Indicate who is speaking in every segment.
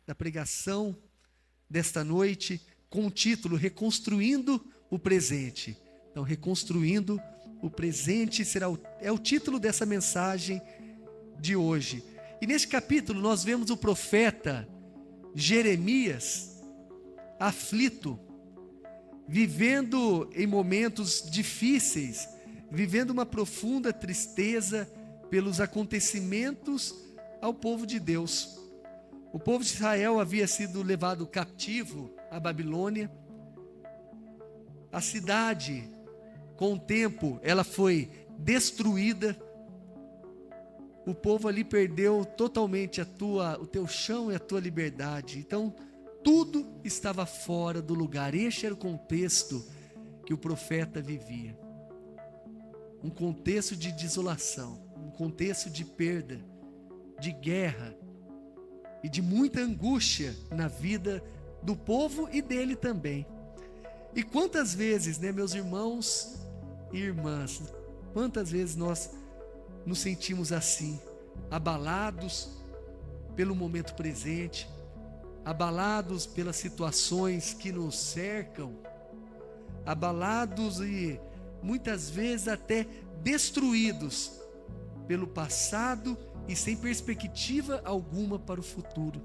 Speaker 1: da pregação desta noite, com o título Reconstruindo o Presente. Então, Reconstruindo o Presente é o título dessa mensagem de hoje. E neste capítulo nós vemos o profeta Jeremias aflito, vivendo em momentos difíceis, vivendo uma profunda tristeza pelos acontecimentos ao povo de Deus. O povo de Israel havia sido levado cativo à Babilônia. A cidade, com o tempo, ela foi destruída. O povo ali perdeu totalmente o teu chão e a tua liberdade. Então, tudo estava fora do lugar. Este era o contexto que o profeta vivia. Um contexto de desolação, um contexto de perda, de guerra e de muita angústia na vida do povo e dele também. E quantas vezes, meus irmãos e irmãs, quantas vezes nós nos sentimos assim, abalados pelo momento presente, abalados pelas situações que nos cercam, abalados e muitas vezes até destruídos pelo passado e sem perspectiva alguma para o futuro.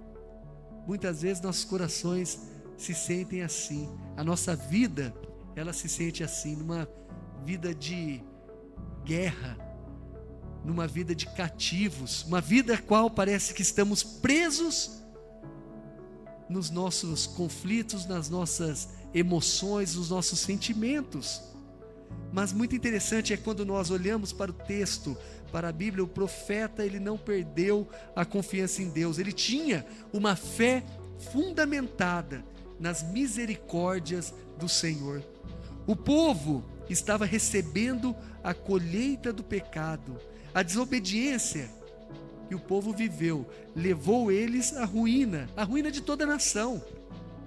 Speaker 1: Muitas vezes nossos corações se sentem assim, a nossa vida, ela se sente assim, numa vida de guerra, numa vida de cativos, uma vida a qual parece que estamos presos nos nossos conflitos, nas nossas emoções, nos nossos sentimentos. Mas muito interessante é quando nós olhamos para o texto, para a Bíblia, o profeta, ele não perdeu a confiança em Deus. Ele tinha uma fé fundamentada nas misericórdias do Senhor. O povo estava recebendo a colheita do pecado. A desobediência que o povo viveu levou eles à ruína de toda a nação.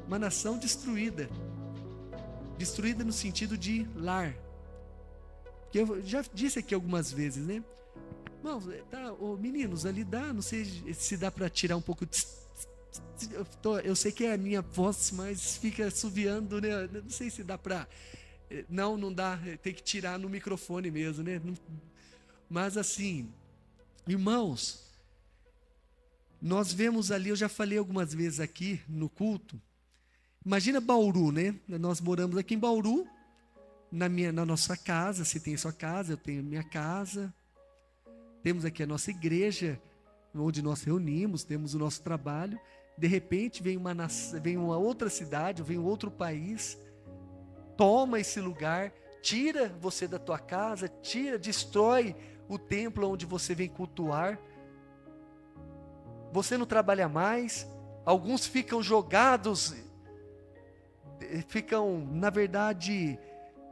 Speaker 1: Uma nação destruída no sentido de lar. Que eu já disse aqui algumas vezes, Não, tá, meninos, ali dá, não sei se dá para tirar um pouco de... Eu sei que é a minha voz, mas fica assoviando, Não sei se dá para... Não dá, tem que tirar no microfone mesmo, Mas assim, irmãos, nós vemos ali, eu já falei algumas vezes aqui no culto, imagina Bauru, Nós moramos aqui em Bauru, na nossa casa, você tem a sua casa, eu tenho a minha casa, temos aqui a nossa igreja, onde nós reunimos, temos o nosso trabalho. De repente vem uma outra cidade, vem um outro país, toma esse lugar, tira você da tua casa, destrói o templo onde você vem cultuar. Você não trabalha mais, alguns ficam jogados, na verdade,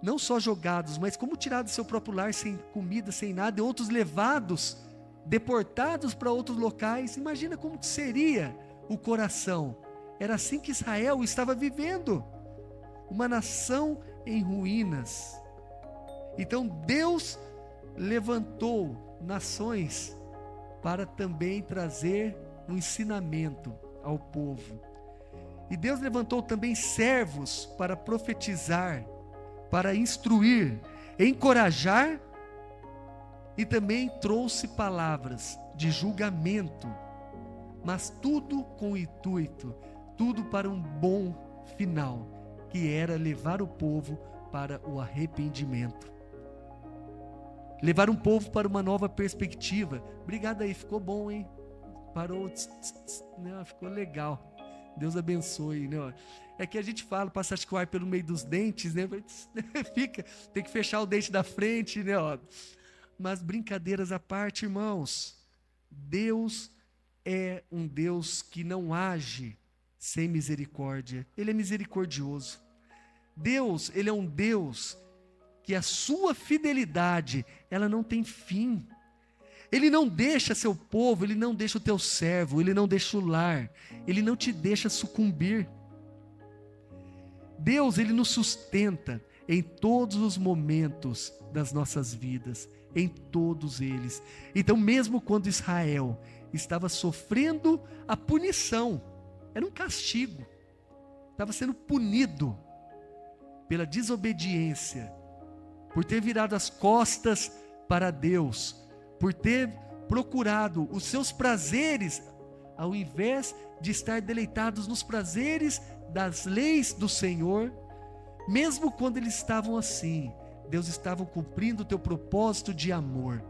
Speaker 1: não só jogados, mas como tirados do seu próprio lar, sem comida, sem nada, e outros levados, deportados para outros locais. Imagina como seria o coração. Era assim que Israel estava vivendo, uma nação em ruínas. Então Deus levantou nações para também trazer um ensinamento ao povo. E Deus levantou também servos para profetizar, para instruir, encorajar, e também trouxe palavras de julgamento, mas tudo com o intuito, tudo para um bom final, que era levar o povo para o arrependimento. Levar um povo para uma nova perspectiva. Obrigado aí, ficou bom, hein? Parou, ficou legal. Deus abençoe, É que a gente fala, passa acho que o ar pelo meio dos dentes, tem que fechar o dente da frente, Mas brincadeiras à parte, irmãos, Deus é um Deus que não age sem misericórdia. Ele é misericordioso. Deus, Ele é um Deus que a sua fidelidade, ela não tem fim. Ele não deixa seu povo, Ele não deixa o teu servo, Ele não deixa o lar, Ele não te deixa sucumbir. Deus, Ele nos sustenta em todos os momentos das nossas vidas, em todos eles. Então, mesmo quando Israel estava sofrendo a punição, Era um castigo. Estava sendo punido pela desobediência, por ter virado as costas para Deus, por ter procurado os seus prazeres, ao invés de estar deleitados nos prazeres das leis do Senhor. Mesmo quando eles estavam assim, Deus estava cumprindo o teu propósito de amor,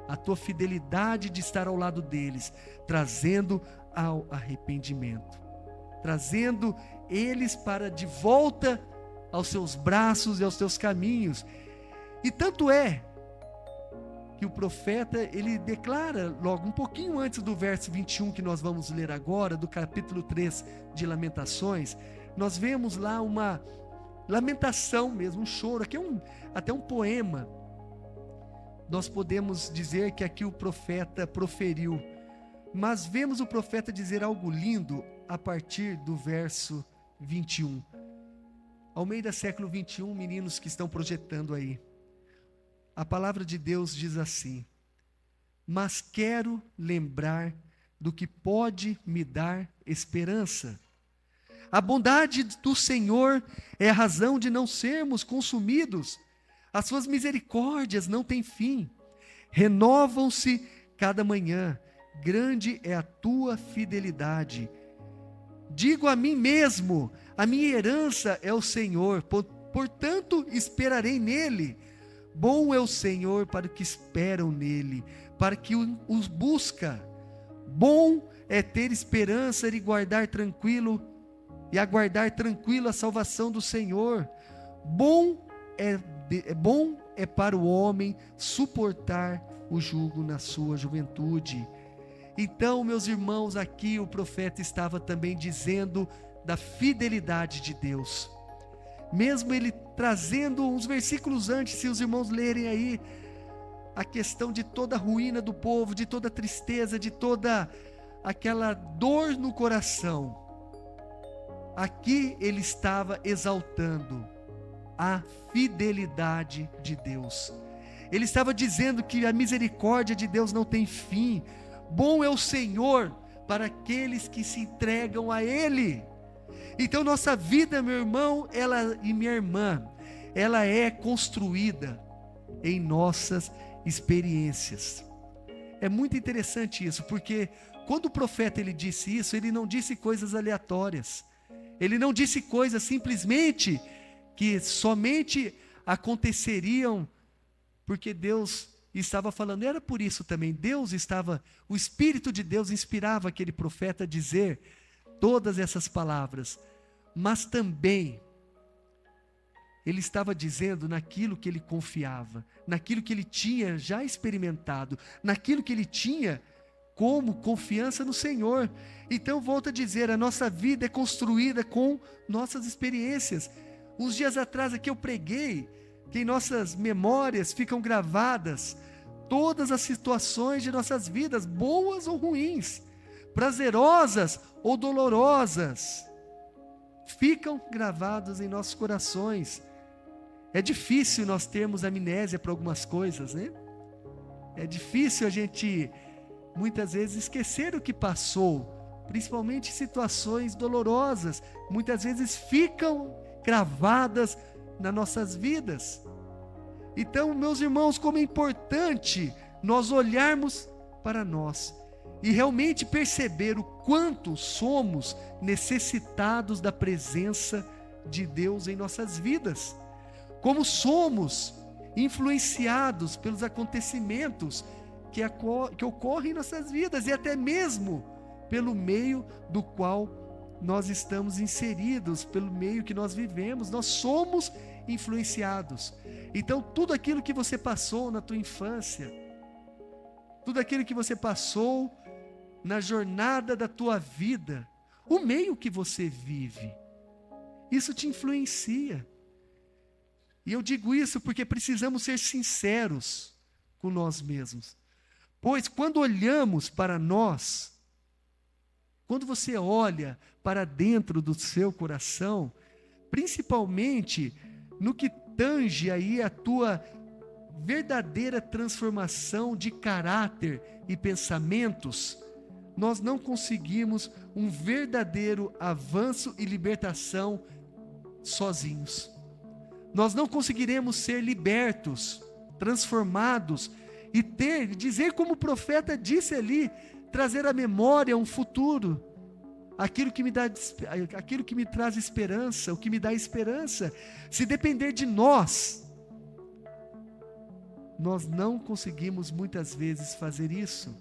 Speaker 1: a tua fidelidade de estar ao lado deles, trazendo ao arrependimento, trazendo eles para de volta aos seus braços e aos teus caminhos. E tanto é que o profeta, ele declara logo um pouquinho antes do verso 21 que nós vamos ler agora, do capítulo 3 de Lamentações, nós vemos lá uma lamentação mesmo, um choro, aqui é até um poema. Nós podemos dizer que aqui o profeta proferiu, mas vemos o profeta dizer algo lindo a partir do verso 21. Almeida século 21, meninos que estão projetando aí. A palavra de Deus diz assim: mas quero lembrar do que pode me dar esperança. A bondade do Senhor é a razão de não sermos consumidos. As suas misericórdias não têm fim. Renovam-se cada manhã. Grande é a tua fidelidade. Digo a mim mesmo, a minha herança é o Senhor, portanto esperarei nele. Bom é o Senhor para os que esperam nele, para que os busca. Bom é ter esperança e aguardar tranquilo a salvação do Senhor. Bom é para o homem suportar o jugo na sua juventude. Então, meus irmãos, aqui o profeta estava também dizendo da fidelidade de Deus. Mesmo ele trazendo uns versículos antes, se os irmãos lerem aí, a questão de toda a ruína do povo, de toda a tristeza, de toda aquela dor no coração. Aqui ele estava exaltando a fidelidade de Deus. Ele estava dizendo que a misericórdia de Deus não tem fim. Bom é o Senhor para aqueles que se entregam a Ele. Então nossa vida, meu irmão, e minha irmã, ela é construída em nossas experiências. É muito interessante isso, porque quando o profeta ele disse isso, ele não disse coisas aleatórias. Ele não disse coisas simplesmente que somente aconteceriam porque Deus estava falando. Era por isso também, o Espírito de Deus inspirava aquele profeta a dizer todas essas palavras, mas também ele estava dizendo naquilo que ele confiava, naquilo que ele tinha já experimentado, naquilo que ele tinha como confiança no Senhor. Então, volto a dizer, a nossa vida é construída com nossas experiências. Uns dias atrás aqui eu preguei que em nossas memórias ficam gravadas todas as situações de nossas vidas, boas ou ruins, prazerosas ou dolorosas, ficam gravadas em nossos corações. É difícil nós termos amnésia para algumas coisas, né? É difícil a gente, muitas vezes, esquecer o que passou, principalmente situações dolorosas, muitas vezes ficam gravadas nas nossas vidas. Então, meus irmãos, como é importante nós olharmos para nós e realmente perceber o quanto somos necessitados da presença de Deus em nossas vidas, como somos influenciados pelos acontecimentos que ocorrem em nossas vidas e até mesmo pelo meio do qual nós estamos inseridos, pelo meio que nós vivemos. Nós somos influenciados. Então, tudo aquilo que você passou na tua infância, tudo aquilo que você passou na jornada da tua vida, o meio que você vive, isso te influencia. E eu digo isso porque precisamos ser sinceros com nós mesmos. Pois quando olhamos para nós, quando você olha para dentro do seu coração, principalmente no que tange aí a tua verdadeira transformação de caráter e pensamentos, nós não conseguimos um verdadeiro avanço e libertação sozinhos. Nós não conseguiremos ser libertos, transformados e dizer como o profeta disse ali, trazer à memória um futuro, aquilo que me traz esperança, o que me dá esperança. Se depender de nós não conseguimos muitas vezes fazer isso.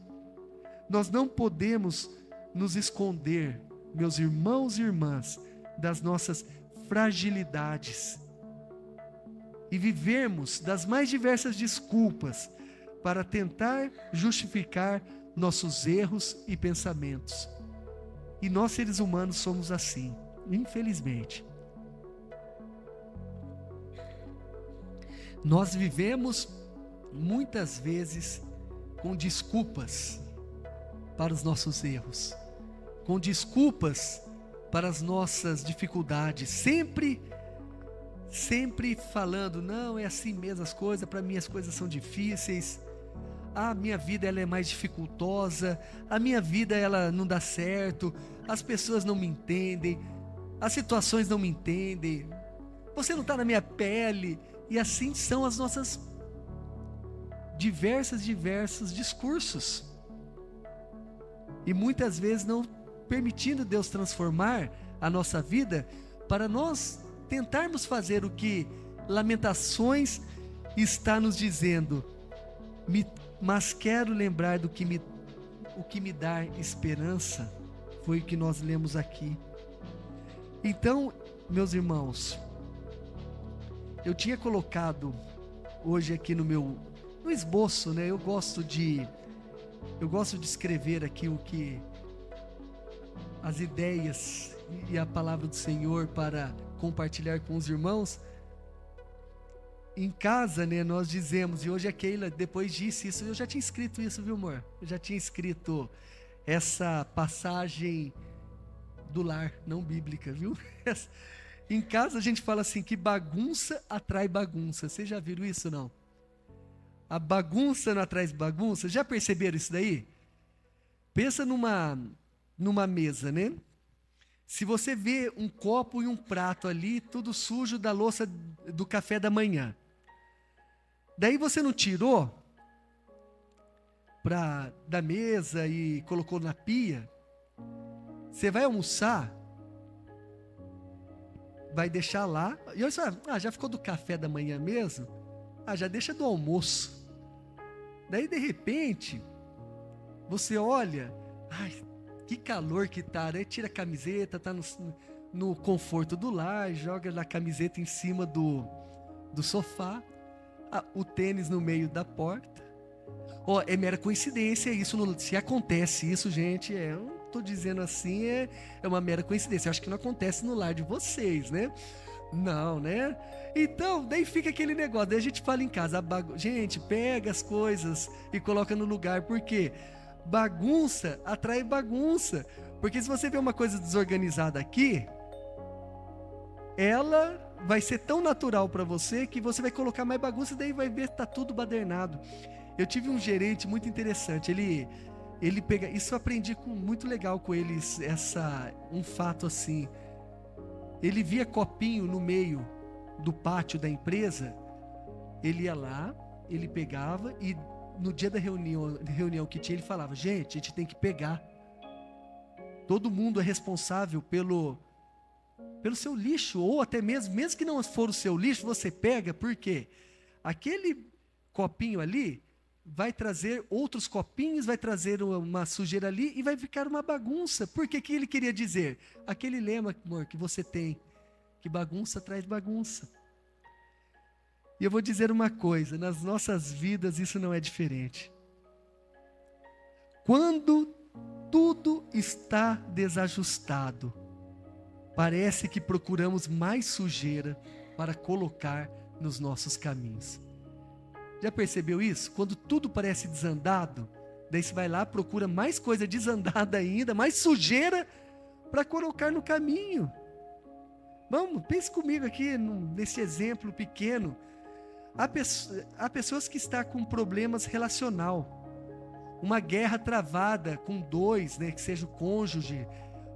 Speaker 1: Nós não podemos nos esconder, meus irmãos e irmãs, das nossas fragilidades e vivermos das mais diversas desculpas para tentar justificar nossos erros e pensamentos. E nós, seres humanos, somos assim, infelizmente. Nós vivemos muitas vezes com desculpas para os nossos erros, com desculpas para as nossas dificuldades, sempre falando, não, é assim mesmo as coisas, para mim as coisas são difíceis, a minha vida ela é mais dificultosa, a minha vida ela não dá certo, as pessoas não me entendem, as situações não me entendem, você não está na minha pele, e assim são as nossas diversos discursos. E muitas vezes não permitindo Deus transformar a nossa vida, para nós tentarmos fazer o que Lamentações está nos dizendo, mas quero lembrar o que me dá esperança, foi o que nós lemos aqui. Então, meus irmãos, eu tinha colocado hoje aqui no esboço, né? Eu gosto de escrever aqui as ideias e a palavra do Senhor para compartilhar com os irmãos. Em casa, né, nós dizemos, e hoje a Keila depois disse isso, eu já tinha escrito isso, viu, amor? Eu já tinha escrito essa passagem do lar, não bíblica, viu? Em casa a gente fala assim, que bagunça atrai bagunça. Vocês já viram isso, não? A bagunça não atrai bagunça. Já perceberam isso daí? Pensa numa mesa, né? Se você vê um copo e um prato ali, tudo sujo da louça do café da manhã. Daí você não tirou da mesa e colocou na pia. Você vai almoçar, vai deixar lá. E eu já ficou do café da manhã mesmo? Já deixa do almoço. Daí de repente, você olha, que calor que tá, né? Tira a camiseta, tá no conforto do lar, joga a camiseta em cima do sofá, o tênis no meio da porta. É mera coincidência isso, se acontece isso, gente, eu não tô dizendo assim, é uma mera coincidência, eu acho que não acontece no lar de vocês, né? Não, né? Então, daí fica aquele negócio, daí a gente fala em casa, gente, pega as coisas e coloca no lugar, por quê? Bagunça atrai bagunça, porque se você vê uma coisa desorganizada aqui, ela vai ser tão natural para você que você vai colocar mais bagunça e daí vai ver que tá tudo badernado. Eu tive um gerente muito interessante, ele pega, isso eu aprendi muito legal com eles, um fato assim, ele via copinho no meio do pátio da empresa, ele ia lá, ele pegava e no dia da reunião que tinha, ele falava, gente, a gente tem que pegar. Todo mundo é responsável pelo seu lixo, ou até mesmo que não for o seu lixo, você pega, porque aquele copinho ali vai trazer outros copinhos, vai trazer uma sujeira ali e vai ficar uma bagunça. Por que ele queria dizer? Aquele lema, amor, que você tem, que bagunça traz bagunça. E eu vou dizer uma coisa, nas nossas vidas isso não é diferente. Quando tudo está desajustado, parece que procuramos mais sujeira para colocar nos nossos caminhos. Já percebeu isso? Quando tudo parece desandado, daí você vai lá, procura mais coisa desandada ainda, mais sujeira para colocar no caminho. Vamos, pense comigo aqui nesse exemplo pequeno. Há pessoas que estão com problemas relacional. uma guerra travada com dois, né, que seja o cônjuge,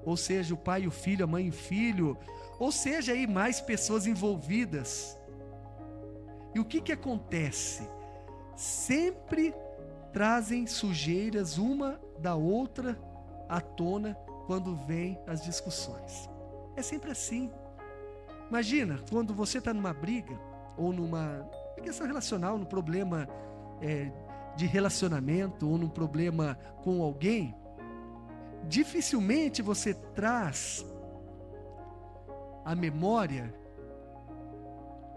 Speaker 1: ou seja, o pai e o filho, a mãe e o filho, ou seja, aí mais pessoas envolvidas. E o que acontece? Sempre trazem sujeiras uma da outra à tona quando vem as discussões. É sempre assim. Imagina, quando você está numa briga, ou numa questão relacional, num problema de relacionamento, ou num problema com alguém, dificilmente você traz à memória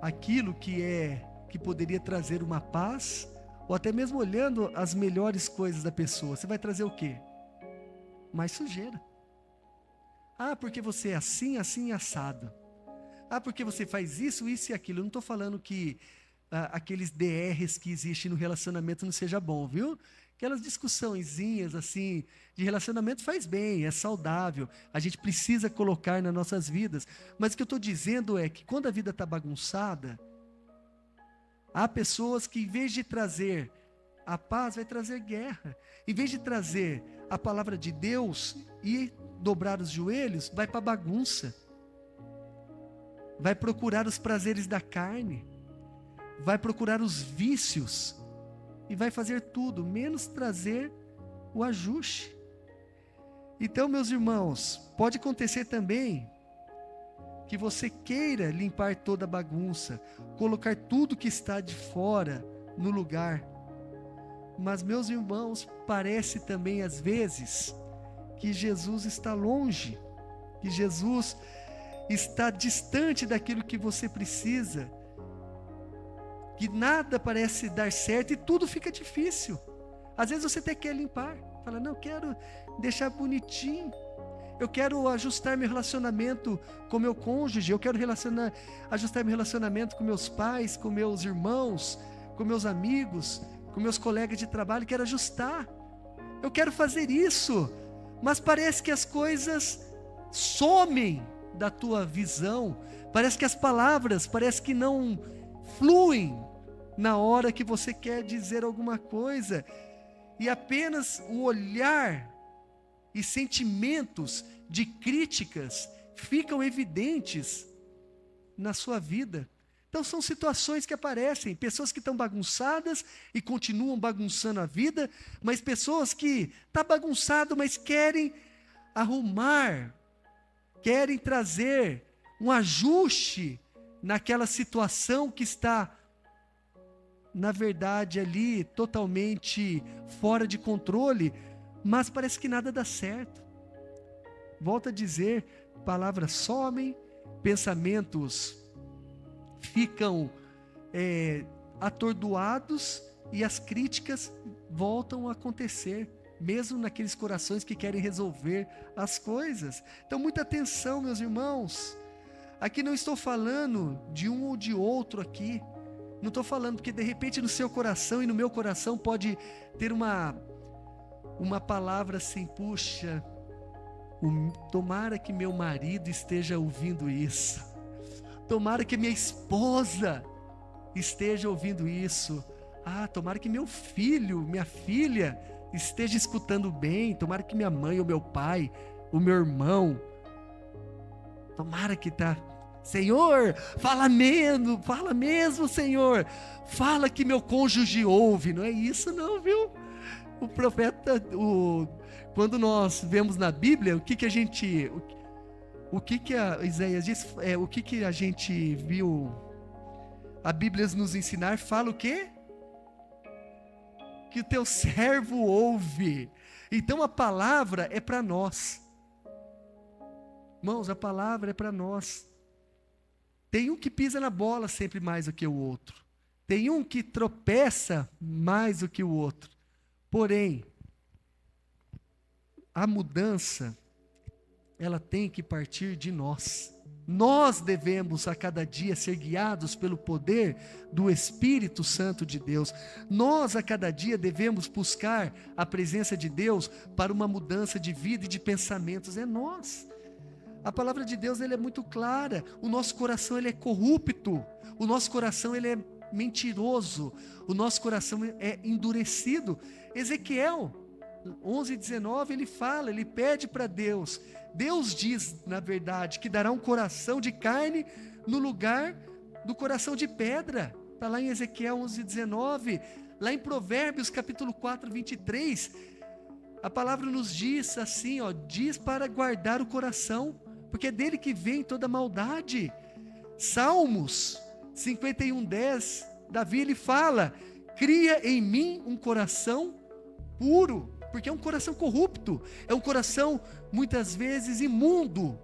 Speaker 1: aquilo que poderia trazer uma paz, ou até mesmo olhando as melhores coisas da pessoa. Você vai trazer o quê? Mais sujeira. Ah, porque você é assim, assim, assado. Ah, porque você faz isso, isso e aquilo. Eu não estou falando que aqueles DRs que existem no relacionamento não seja bom, viu? Aquelas discussõezinhas assim de relacionamento faz bem, é saudável. A gente precisa colocar nas nossas vidas. Mas o que eu estou dizendo é que quando a vida está bagunçada, há pessoas que, em vez de trazer a paz, vai trazer guerra. Em vez de trazer a palavra de Deus e dobrar os joelhos, vai para a bagunça. Vai procurar os prazeres da carne. Vai procurar os vícios. E vai fazer tudo, menos trazer o ajuste. Então, meus irmãos, pode acontecer também que você queira limpar toda a bagunça, colocar tudo que está de fora no lugar. Mas, meus irmãos, parece também às vezes que Jesus está longe, que Jesus está distante daquilo que você precisa, que nada parece dar certo e tudo fica difícil. Às vezes você até quer limpar, fala, não, eu quero deixar bonitinho, eu quero ajustar meu relacionamento com meu cônjuge, eu quero ajustar meu relacionamento com meus pais, com meus irmãos, com meus amigos, com meus colegas de trabalho, quero ajustar, eu quero fazer isso, mas parece que as coisas somem da tua visão, parece que as palavras, parece que não fluem na hora que você quer dizer alguma coisa, e apenas o olhar e sentimentos de críticas ficam evidentes na sua vida. Então são situações que aparecem, pessoas que estão bagunçadas e continuam bagunçando a vida, mas pessoas que estão bagunçado, mas querem arrumar, querem trazer um ajuste naquela situação que está, na verdade, ali totalmente fora de controle, mas parece que nada dá certo. Volto a dizer, palavras somem, pensamentos ficam atordoados e as críticas voltam a acontecer, mesmo naqueles corações que querem resolver as coisas. Então, muita atenção, meus irmãos. Aqui não estou falando de um ou de outro aqui. Não estou falando porque de repente no seu coração e no meu coração pode ter uma palavra assim, puxa, tomara que meu marido esteja ouvindo isso. Tomara que minha esposa esteja ouvindo isso. Ah, tomara que meu filho, minha filha esteja escutando bem. Tomara que minha mãe, ou meu pai, o meu irmão. Tomara que tá. Senhor, fala mesmo, Senhor. Fala que meu cônjuge ouve. Não é isso não, viu? O profeta, quando nós vemos na Bíblia, o que a Isaías diz, o que a gente viu a Bíblia nos ensinar, fala o quê? Que o teu servo ouve. Então a palavra é para nós. Irmãos, a palavra é para nós. Tem um que pisa na bola sempre mais do que o outro. Tem um que tropeça mais do que o outro. Porém, a mudança, ela tem que partir de nós. Nós devemos a cada dia ser guiados pelo poder do Espírito Santo de Deus. Nós a cada dia devemos buscar a presença de Deus para uma mudança de vida e de pensamentos. É nós. A palavra de Deus ela é muito clara. O nosso coração ele é corrupto. O nosso coração ele é mentiroso. O nosso coração é endurecido. Ezequiel, 11:19, ele pede para Deus. Deus diz, na verdade, que dará um coração de carne no lugar do coração de pedra. Está lá em Ezequiel 11:19. Lá em Provérbios, capítulo 4, 23, a palavra nos diz assim, diz para guardar o coração, porque é dele que vem toda maldade. Salmos 51:10, Davi ele fala: cria em mim um coração puro, porque é um coração corrupto, é um coração muitas vezes imundo.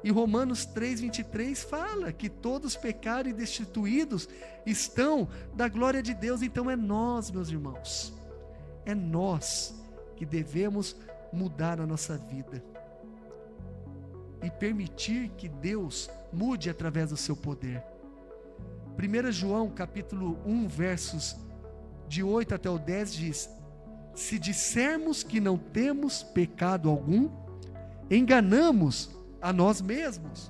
Speaker 1: E Romanos 3:23 fala que todos pecaram e destituídos estão da glória de Deus. Então é nós, meus irmãos, é nós que devemos mudar a nossa vida e permitir que Deus mude através do seu poder. 1 João capítulo 1, versos de 8 até o 10 diz: se dissermos que não temos pecado algum, enganamos a nós mesmos,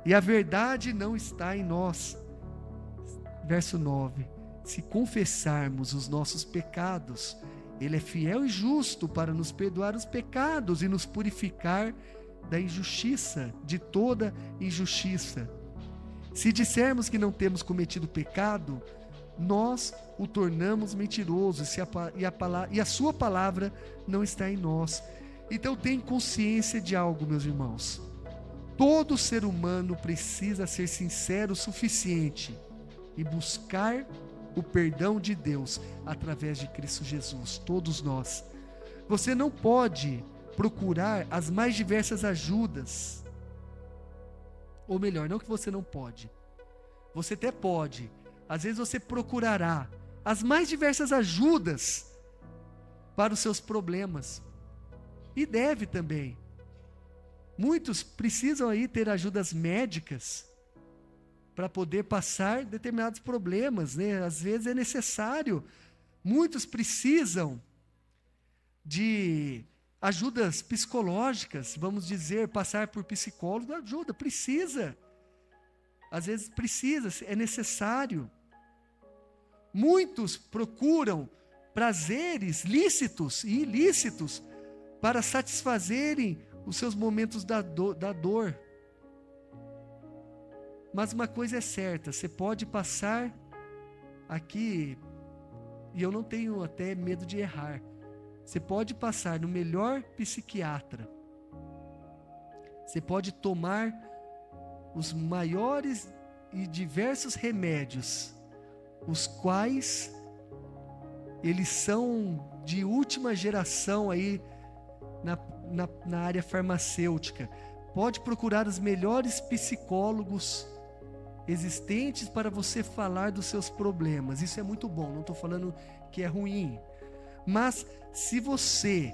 Speaker 1: e a verdade não está em nós. Verso 9: se confessarmos os nossos pecados, Ele é fiel e justo para nos perdoar os pecados e nos purificar da injustiça, de toda injustiça. Se dissermos que não temos cometido pecado, nós o tornamos mentiroso, e a sua palavra não está em nós. Então tenha consciência de algo, meus irmãos. Todo ser humano precisa ser sincero o suficiente e buscar o perdão de Deus através de Cristo Jesus, todos nós. Você não pode procurar as mais diversas ajudas, ou melhor, não que você não pode, você até pode, às vezes você procurará as mais diversas ajudas para os seus problemas, e deve também. Muitos precisam aí ter ajudas médicas para poder passar determinados problemas, né? Às vezes é necessário. Muitos precisam de ajudas psicológicas, vamos dizer, passar por psicólogo, ajuda, precisa. Às vezes precisa, é necessário. Muitos procuram prazeres lícitos e ilícitos para satisfazerem os seus momentos da dor. Mas uma coisa é certa, você pode passar aqui, e eu não tenho até medo de errar, você pode passar no melhor psiquiatra, você pode tomar os maiores e diversos remédios, os quais eles são de última geração aí na área farmacêutica. Pode procurar os melhores psicólogos existentes para você falar dos seus problemas. Isso é muito bom, não estou falando que é ruim. Mas se você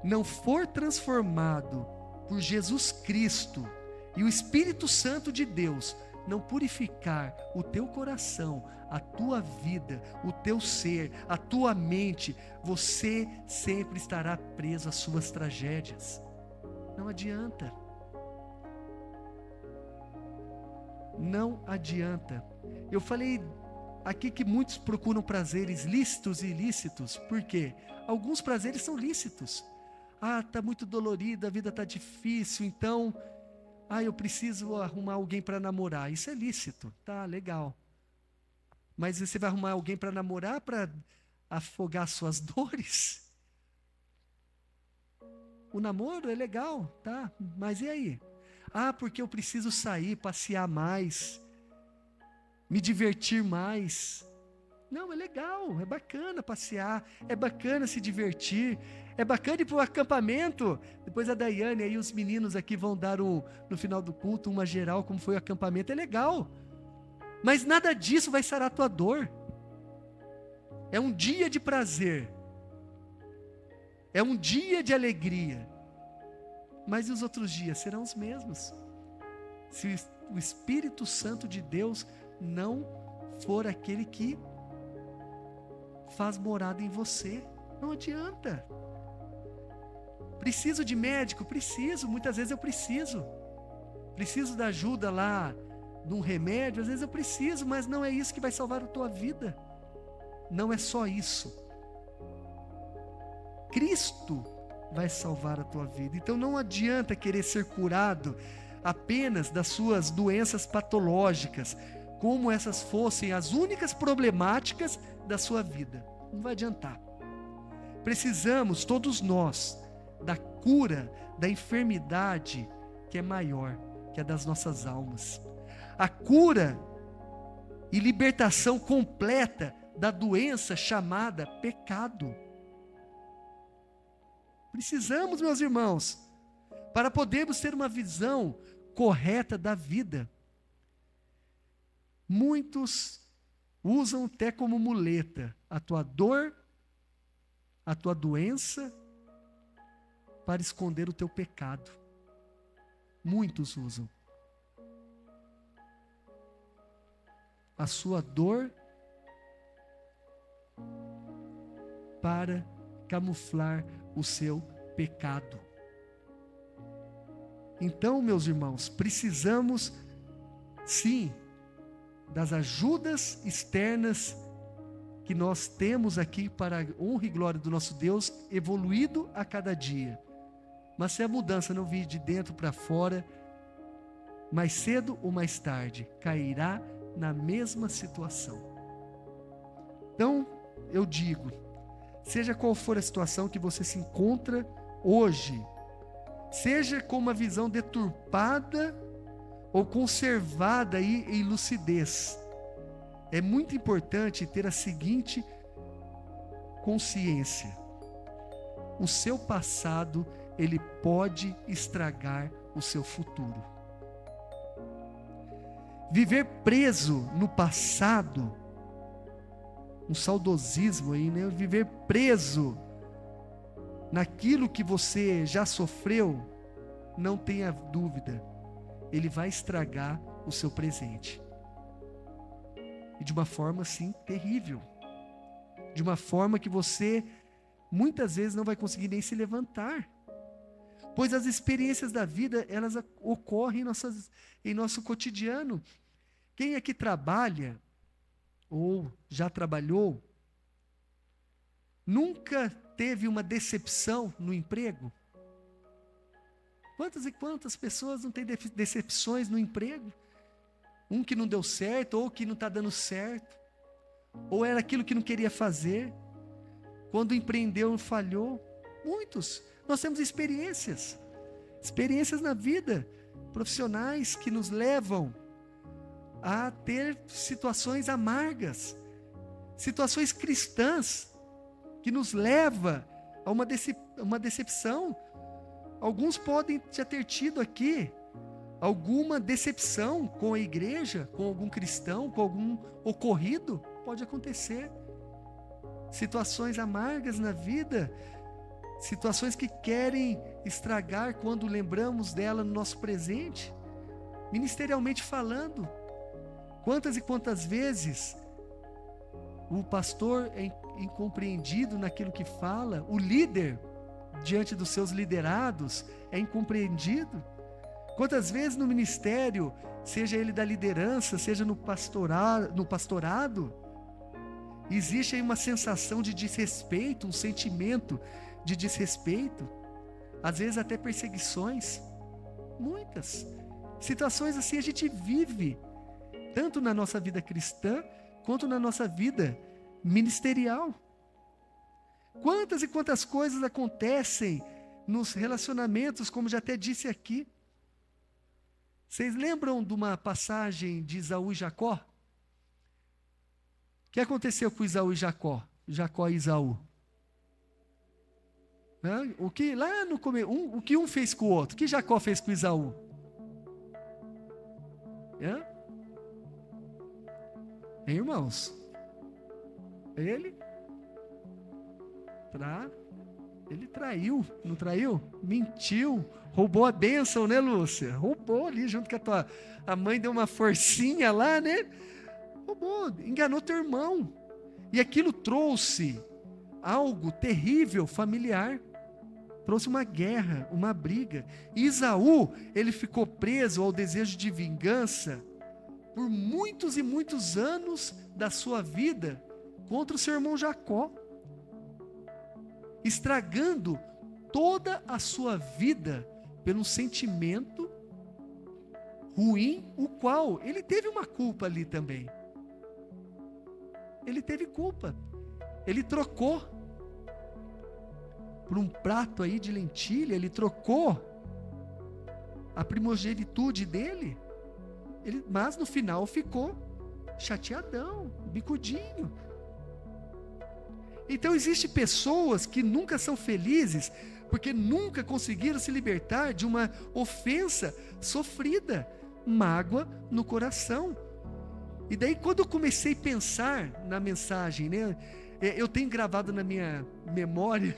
Speaker 1: não for transformado por Jesus Cristo e o Espírito Santo de Deus não purificar o teu coração, a tua vida, o teu ser, a tua mente, você sempre estará preso às suas tragédias. Não adianta. Não adianta. Eu falei aqui que muitos procuram prazeres lícitos e ilícitos. Por quê? Alguns prazeres são lícitos. Está muito dolorido, a vida está difícil, então eu preciso arrumar alguém para namorar. Isso é lícito, tá, legal. Mas você vai arrumar alguém para namorar para afogar suas dores? O namoro é legal, tá? Mas e aí? Porque eu preciso sair, passear mais, me divertir mais. Não, é legal, é bacana passear, é bacana se divertir, é bacana ir para o acampamento. Depois a Daiane e os meninos aqui vão dar no final do culto uma geral como foi o acampamento, é legal. Mas nada disso vai sarar a tua dor. É um dia de prazer, é um dia de alegria, mas os outros dias serão os mesmos. Se o Espírito Santo de Deus não for aquele que faz morada em você, não adianta. Preciso de médico? Preciso, muitas vezes eu preciso da ajuda lá, de um remédio, às vezes eu preciso, mas não é isso que vai salvar a tua vida, não é só isso. Cristo vai salvar a tua vida. Então não adianta querer ser curado apenas das suas doenças patológicas, como essas fossem as únicas problemáticas da sua vida. Não vai adiantar. Precisamos, todos nós, da cura da enfermidade que é maior que a das nossas almas. A cura e libertação completa da doença chamada pecado. Precisamos, meus irmãos, para podermos ter uma visão correta da vida. Muitos usam até como muleta a tua dor, a tua doença, para esconder o teu pecado. Muitos usam a sua dor para camuflar o seu pecado. Então, meus irmãos, precisamos sim das ajudas externas que nós temos aqui para a honra e glória do nosso Deus, evoluído a cada dia. Mas se a mudança não vir de dentro para fora, mais cedo ou mais tarde, cairá na mesma situação. Então, eu digo, seja qual for a situação que você se encontra hoje, seja com uma visão deturpada ou conservada aí em lucidez, é muito importante ter a seguinte consciência: o seu passado, ele pode estragar o seu futuro. Viver preso no passado, um saudosismo aí, né? Viver preso naquilo que você já sofreu, não tenha dúvida, ele vai estragar o seu presente. E de uma forma assim terrível. De uma forma que você muitas vezes não vai conseguir nem se levantar. Pois as experiências da vida, elas ocorrem em nosso cotidiano. Quem aqui trabalha, ou já trabalhou, nunca teve uma decepção no emprego? Quantas e quantas pessoas não têm decepções no emprego? Um que não deu certo, ou que não está dando certo, ou era aquilo que não queria fazer, quando empreendeu falhou. Muitos, nós temos experiências na vida, profissionais que nos levam a ter situações amargas, situações cristãs, que nos leva a uma decepção. Alguns podem já ter tido aqui alguma decepção com a igreja, com algum cristão, com algum ocorrido, pode acontecer. Situações amargas na vida, situações que querem estragar quando lembramos dela no nosso presente, ministerialmente falando. Quantas e quantas vezes o pastor é incompreendido naquilo que fala, o líder, diante dos seus liderados, é incompreendido. Quantas vezes no ministério, seja ele da liderança, seja no pastorado, existe aí uma sensação de desrespeito, um sentimento de desrespeito, às vezes até perseguições. Muitas situações assim a gente vive, tanto na nossa vida cristã, quanto na nossa vida ministerial. Quantas e quantas coisas acontecem nos relacionamentos, como já até disse aqui. Vocês lembram de uma passagem de Esaú e Jacó? O que aconteceu com Esaú e Jacó? Jacó e Esaú. O que lá no começo, o que um fez com o outro? O que Jacó fez com Esaú? Irmãos, ele traiu, não traiu? Mentiu, roubou a bênção, né, Lúcia? Roubou ali, junto com a mãe deu uma forcinha lá, né? Roubou, enganou teu irmão. E aquilo trouxe algo terrível, familiar. Trouxe uma guerra, uma briga. E Esaú, ele ficou preso ao desejo de vingança por muitos e muitos anos da sua vida contra o seu irmão Jacó. estragando toda a sua vida pelo sentimento ruim, o qual ele teve uma culpa ali também. Ele teve culpa. Ele trocou por um prato aí de lentilha, ele trocou a primogenitude dele, mas no final ficou chateadão, bicudinho. Então existem pessoas que nunca são felizes porque nunca conseguiram se libertar de uma ofensa sofrida, mágoa no coração. E daí quando eu comecei a pensar na mensagem, né, eu tenho gravado na minha memória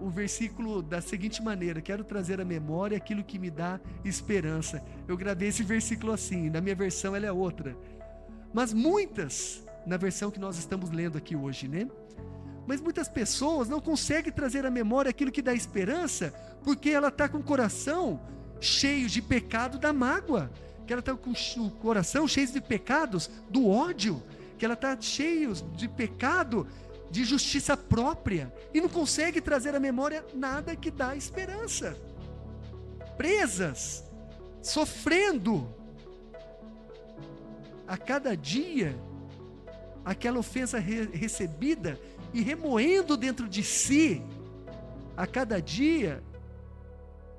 Speaker 1: o versículo da seguinte maneira: quero trazer à memória aquilo que me dá esperança. Eu gravei esse versículo assim, na minha versão ela é outra, mas muitas, na versão que nós estamos lendo aqui hoje, né? Mas muitas pessoas não conseguem trazer à memória aquilo que dá esperança, porque ela está com o coração cheio de pecado da mágoa, que ela está com o coração cheio de pecados do ódio, que ela está cheia de pecado de justiça própria, e não consegue trazer à memória nada que dá esperança. Presas, sofrendo a cada dia aquela ofensa recebida e remoendo dentro de si a cada dia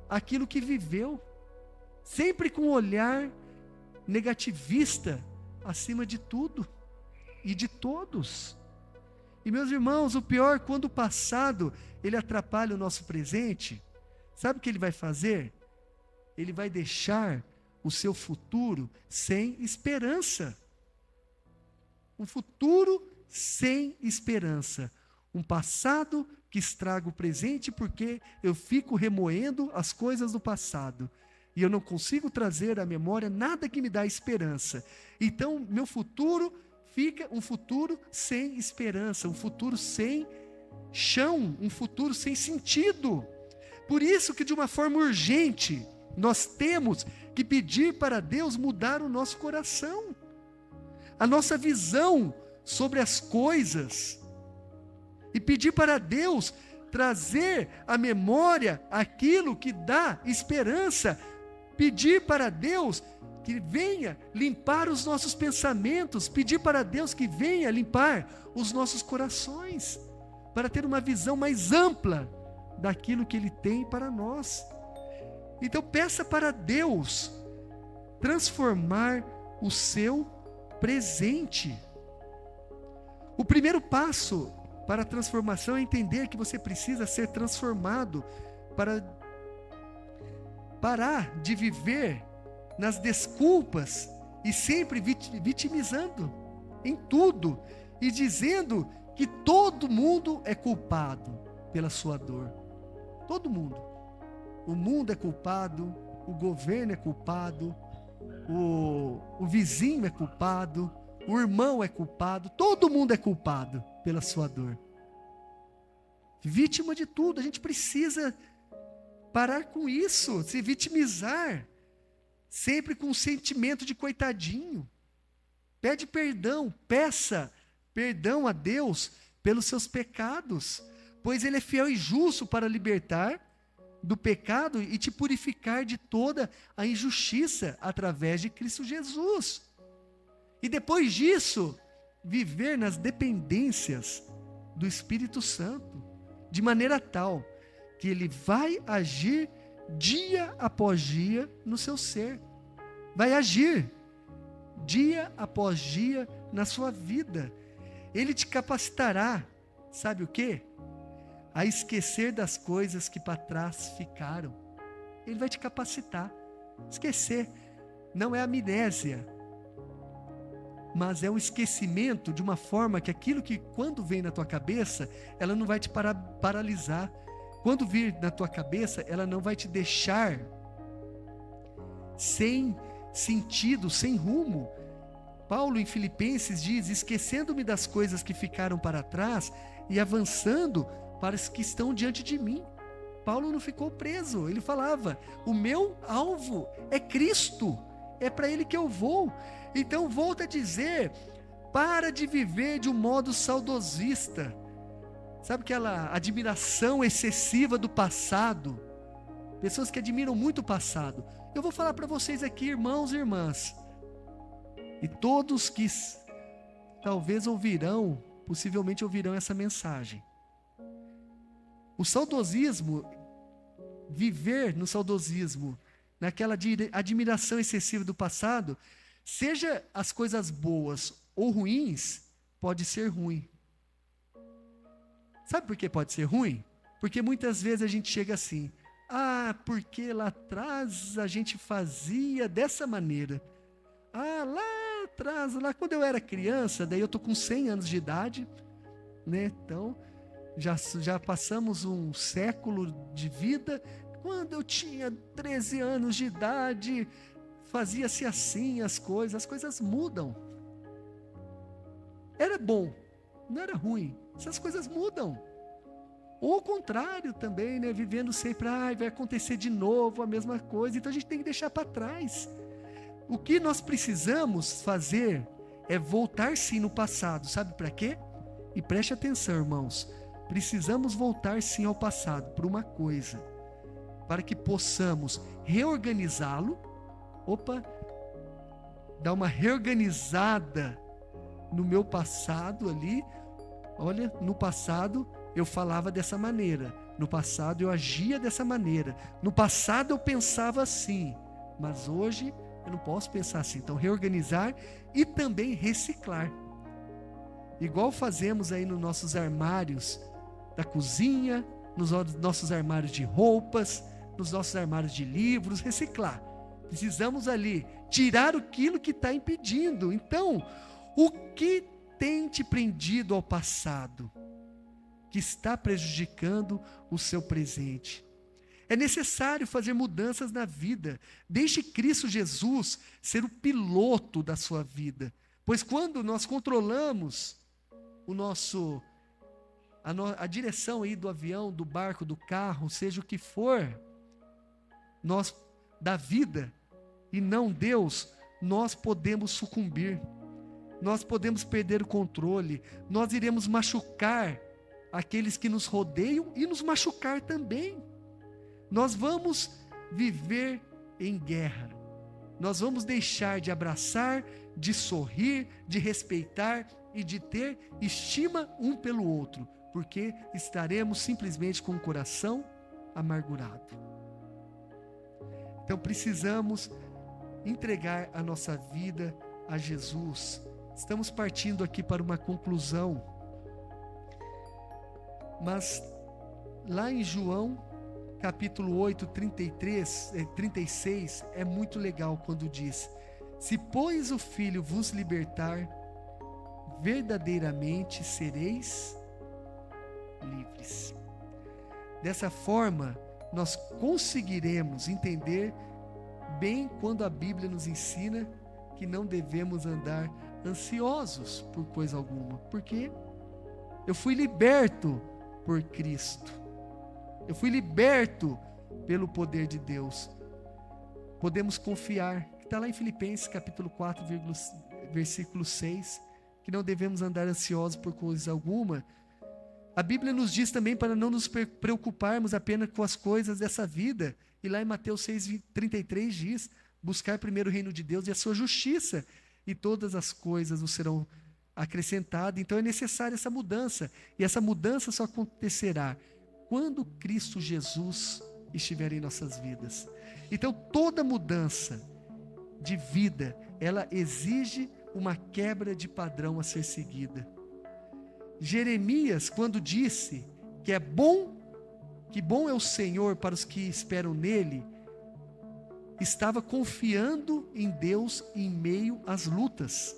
Speaker 1: aquilo que viveu, sempre com um olhar negativista acima de tudo e de todos. E meus irmãos, o pior, quando o passado ele atrapalha o nosso presente, sabe o que ele vai fazer? Ele vai deixar o seu futuro sem esperança. Um futuro sem esperança. Um passado que estraga o presente porque eu fico remoendo as coisas do passado. E eu não consigo trazer à memória nada que me dá esperança. Então, meu futuro fica um futuro sem esperança, um futuro sem chão, um futuro sem sentido. Por isso que de uma forma urgente, nós temos que pedir para Deus mudar o nosso coração, a nossa visão sobre as coisas, e pedir para Deus trazer à memória aquilo que dá esperança, pedir para Deus que venha limpar os nossos pensamentos, pedir para Deus que venha limpar os nossos corações, para ter uma visão mais ampla daquilo que Ele tem para nós. Então peça para Deus transformar o seu presente. O primeiro passo para a transformação é entender que você precisa ser transformado para parar de viver nas desculpas e sempre vitimizando em tudo e dizendo que todo mundo é culpado pela sua dor. Todo mundo. O mundo é culpado, o governo é culpado, o vizinho é culpado, o irmão é culpado, todo mundo é culpado pela sua dor. Vítima de tudo. A gente precisa parar com isso, se vitimizar, sempre com um sentimento de coitadinho. Pede perdão, peça perdão a Deus pelos seus pecados, pois Ele é fiel e justo para libertar do pecado e te purificar de toda a injustiça através de Cristo Jesus. E depois disso, viver nas dependências do Espírito Santo, de maneira tal que Ele vai agir dia após dia no seu ser. Vai agir dia após dia na sua vida. Ele te capacitará, sabe o quê? A esquecer das coisas que para trás ficaram. Ele vai te capacitar. Esquecer não é amnésia, mas é um esquecimento de uma forma que aquilo que quando vem na tua cabeça, ela não vai te paralisar. Quando vir na tua cabeça, ela não vai te deixar sem sentido, sem rumo. Paulo em Filipenses diz: esquecendo-me das coisas que ficaram para trás e avançando para as que estão diante de mim. Paulo não ficou preso, ele falava: o meu alvo é Cristo, é para Ele que eu vou. Então volta a dizer, para de viver de um modo saudosista, Sabe aquela admiração excessiva do passado? Pessoas que admiram muito o passado. Eu vou falar para vocês aqui, irmãos e irmãs, e todos que talvez possivelmente ouvirão essa mensagem. O saudosismo, viver no saudosismo, naquela admiração excessiva do passado, seja as coisas boas ou ruins, pode ser ruim. Sabe por que pode ser ruim? Porque muitas vezes a gente chega assim, porque lá atrás a gente fazia dessa maneira. Lá atrás, lá quando eu era criança, daí eu tô com 100 anos de idade, né? Então, já passamos um século de vida. Quando eu tinha 13 anos de idade, fazia-se assim as coisas mudam. Era bom, não era ruim. Essas coisas mudam. Ou o contrário também, né? Vivendo sempre, vai acontecer de novo a mesma coisa. Então a gente tem que deixar para trás. O que nós precisamos fazer é voltar sim no passado. Sabe para quê? E preste atenção, irmãos. Precisamos voltar sim ao passado por uma coisa. Para que possamos reorganizá-lo. Dar uma reorganizada no meu passado ali. Olha, no passado eu falava dessa maneira, no passado eu agia dessa maneira, no passado eu pensava assim, mas hoje eu não posso pensar assim. Então reorganizar e também reciclar. Igual fazemos aí nos nossos armários da cozinha, nos nossos armários de roupas, nos nossos armários de livros, reciclar. Precisamos ali tirar aquilo que está impedindo. Então, o que tem te prendido ao passado, que está prejudicando o seu presente? É necessário fazer mudanças na vida. Deixe Cristo Jesus ser o piloto da sua vida. Pois quando nós controlamos a direção aí do avião, do barco, do carro, seja o que for, da vida, e não Deus, nós podemos sucumbir. Nós podemos perder o controle, nós iremos machucar aqueles que nos rodeiam e nos machucar também. Nós vamos viver em guerra. Nós vamos deixar de abraçar, de sorrir, de respeitar e de ter estima um pelo outro, porque estaremos simplesmente com o coração amargurado. Então precisamos entregar a nossa vida a Jesus. Estamos partindo aqui para uma conclusão, mas lá em João, capítulo 8, 36, é muito legal quando diz: se pois o Filho vos libertar, verdadeiramente sereis livres. Dessa forma, nós conseguiremos entender bem quando a Bíblia nos ensina que não devemos andar ansiosos por coisa alguma, porque eu fui liberto por Cristo, eu fui liberto pelo poder de Deus. Podemos confiar, está lá em Filipenses capítulo 4, versículo 6, que não devemos andar ansiosos por coisa alguma. A Bíblia nos diz também para não nos preocuparmos apenas com as coisas dessa vida, e lá em Mateus 6,33 diz: buscar primeiro o reino de Deus e a sua justiça, e todas as coisas nos serão acrescentadas. Então é necessária essa mudança, e essa mudança só acontecerá quando Cristo Jesus estiver em nossas vidas. Então toda mudança de vida, ela exige uma quebra de padrão a ser seguida. Jeremias, quando disse que bom é o Senhor para os que esperam nele, estava confiando em Deus em meio às lutas,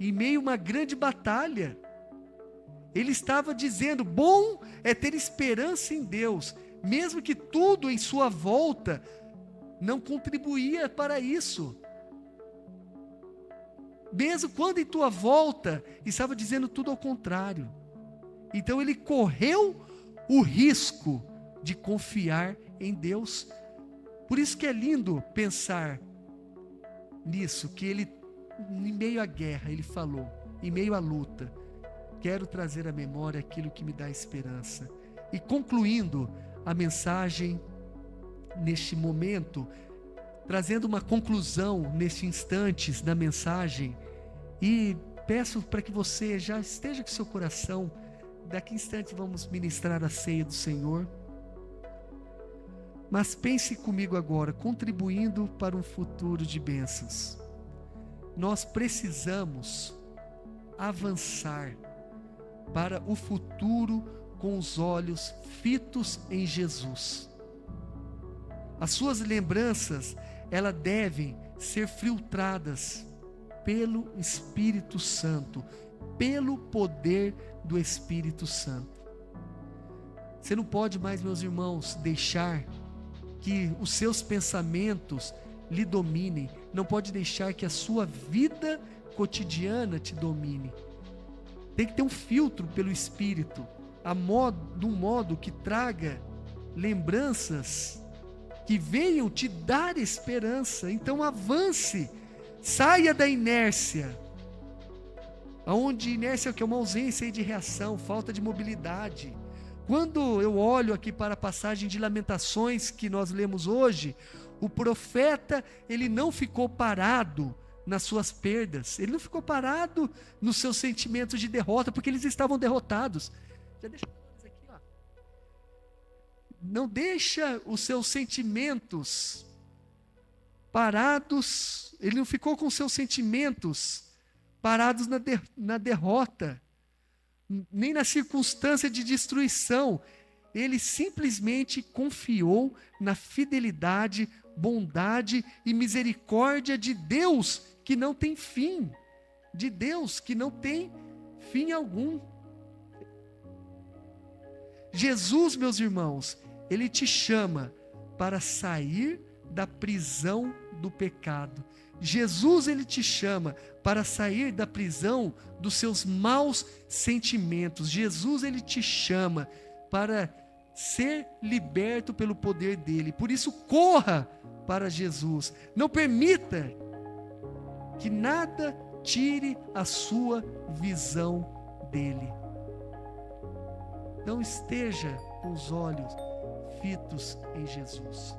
Speaker 1: em meio a uma grande batalha. Ele estava dizendo: bom é ter esperança em Deus, mesmo que tudo em sua volta não contribuía para isso. Mesmo quando em tua volta estava dizendo tudo ao contrário. Então ele correu o risco de confiar em Deus. Por isso que é lindo pensar nisso, que ele, em meio à guerra, ele falou, em meio à luta, quero trazer à memória aquilo que me dá esperança. E concluindo a mensagem neste momento, trazendo uma conclusão neste instante da mensagem, e peço para que você já esteja com seu coração. Daqui a instantes vamos ministrar a ceia do Senhor. Mas pense comigo agora, contribuindo para um futuro de bênçãos. Nós precisamos avançar para o futuro com os olhos fitos em Jesus. As suas lembranças, elas devem ser filtradas pelo Espírito Santo, pelo poder do Espírito Santo. Você não pode mais, meus irmãos, deixar que os seus pensamentos lhe dominem, não pode deixar que a sua vida cotidiana te domine. Tem que ter um filtro pelo Espírito, de um modo que traga lembranças que venham te dar esperança. Então avance, saia da inércia, onde inércia é o que? Uma ausência de reação, falta de mobilidade. Quando eu olho aqui para a passagem de Lamentações que nós lemos hoje, o profeta, ele não ficou parado nas suas perdas, ele não ficou parado nos seus sentimentos de derrota, porque eles estavam derrotados. Já deixa aqui, ó. Não deixa os seus sentimentos parados, ele não ficou com seus sentimentos parados na derrota, nem na circunstância de destruição. Ele simplesmente confiou na fidelidade, bondade e misericórdia de Deus, que não tem fim, de Deus que não tem fim algum. Jesus, meus irmãos, ele te chama para sair da prisão do pecado. Jesus, ele te chama para sair da prisão dos seus maus sentimentos. Jesus, ele te chama para ser liberto pelo poder dele. Por isso, corra para Jesus. Não permita que nada tire a sua visão dele. Não esteja com os olhos fitos em Jesus.